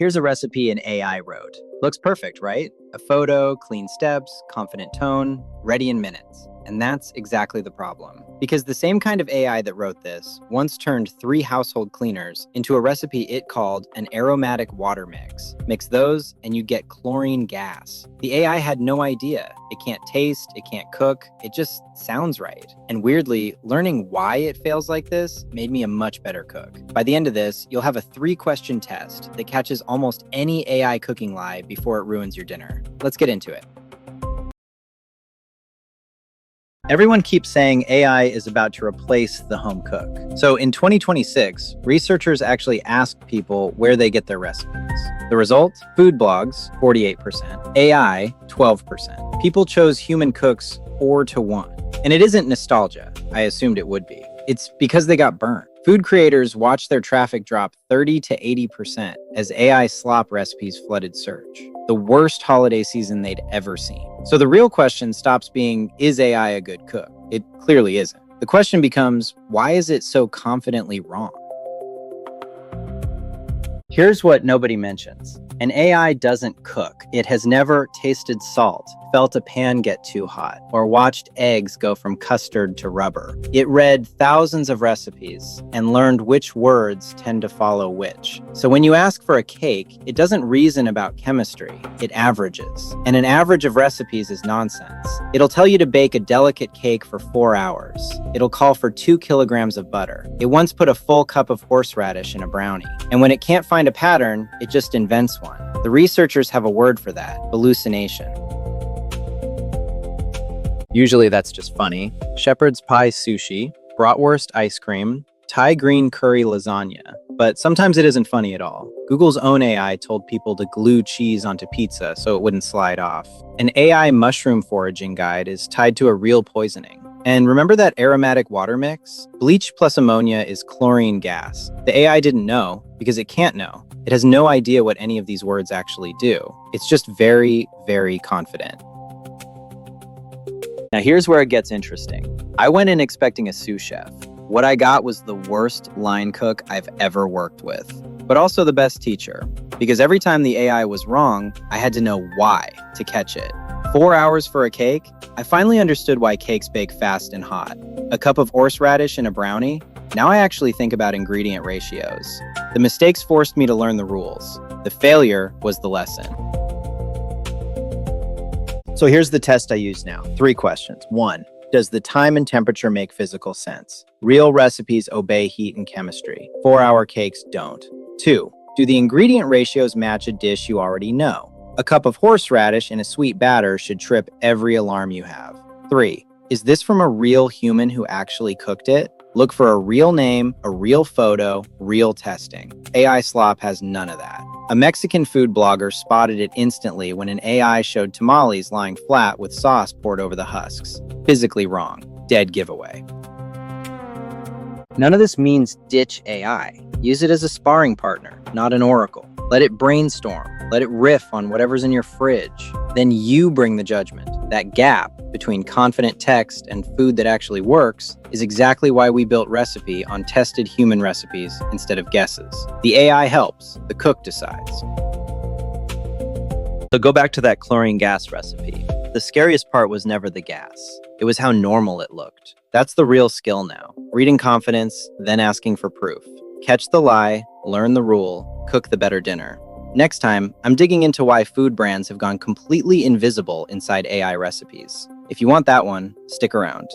Here's a recipe an AI wrote. Looks perfect, right? A photo, clean steps, confident tone, ready in minutes. And that's exactly the problem. Because the same kind of AI that wrote this once turned 3 household cleaners into a recipe it called an aromatic water mix. Mix those and you get chlorine gas. The AI had no idea. It can't taste, it can't cook, it just sounds right. And weirdly, learning why it fails like this made me a much better cook. By the end of this, you'll have a 3-question test that catches almost any AI cooking lie before it ruins your dinner. Let's get into it. Everyone keeps saying AI is about to replace the home cook. So in 2026, researchers actually asked people where they get their recipes. The result? Food blogs, 48%. AI, 12%. People chose human cooks 4-1. And it isn't nostalgia. I assumed it would be. It's because they got burnt. Food creators watched their traffic drop 30 to 80% as AI slop recipes flooded search. The worst holiday season they'd ever seen. So the real question stops being, is AI a good cook? It clearly isn't. The question becomes, why is it so confidently wrong? Here's what nobody mentions. An AI doesn't cook. It has never tasted salt, felt a pan get too hot, or watched eggs go from custard to rubber. It read thousands of recipes and learned which words tend to follow which. So when you ask for a cake, it doesn't reason about chemistry, it averages. And an average of recipes is nonsense. It'll tell you to bake a delicate cake for 4 hours. It'll call for 2 kilograms of butter. It once put a full cup of horseradish in a brownie. And when it can't find a pattern, it just invents one. The researchers have a word for that: hallucination. Usually that's just funny. Shepherd's pie sushi, bratwurst ice cream, Thai green curry lasagna. But sometimes it isn't funny at all. Google's own AI told people to glue cheese onto pizza so it wouldn't slide off. An AI mushroom-foraging guide is tied to a real poisoning. And remember that aromatic water mix? Bleach plus ammonia is chlorine gas. The AI didn't know because it can't know. It has no idea what any of these words actually do. It's just very, very confident. Now here's where it gets interesting. I went in expecting a sous chef. What I got was the worst line cook I've ever worked with, but also the best teacher. Because every time the AI was wrong, I had to know why to catch it. 4 hours for a cake? I finally understood why cakes bake fast and hot. A cup of horseradish in a brownie? Now I actually think about ingredient ratios. The mistakes forced me to learn the rules. The failure was the lesson. So here's the test I use now. 3 questions. 1. Does the time and temperature make physical sense? Real recipes obey heat and chemistry. 4-hour cakes don't. 2. Do the ingredient ratios match a dish you already know? A cup of horseradish in a sweet batter should trip every alarm you have. 3. Is this from a real human who actually cooked it? Look for a real name, a real photo, real testing. AI slop has none of that. A Mexican food blogger spotted it instantly when an AI showed tamales lying flat with sauce poured over the husks. Physically wrong. Dead giveaway. None of this means ditch AI. Use it as a sparring partner, not an oracle. Let it brainstorm. Let it riff on whatever's in your fridge. Then you bring the judgment. That gap between confident text and food that actually works is exactly why we built Recipy on tested human recipes instead of guesses. The AI helps, the cook decides. So go back to that chlorine gas recipe. The scariest part was never the gas. It was how normal it looked. That's the real skill now. Reading confidence, then asking for proof. Catch the lie, learn the rule, cook the better dinner. Next time, I'm digging into why food brands have gone completely invisible inside AI recipes. If you want that one, stick around.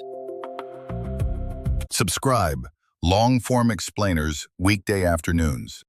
Subscribe. Long-form explainers, weekday afternoons.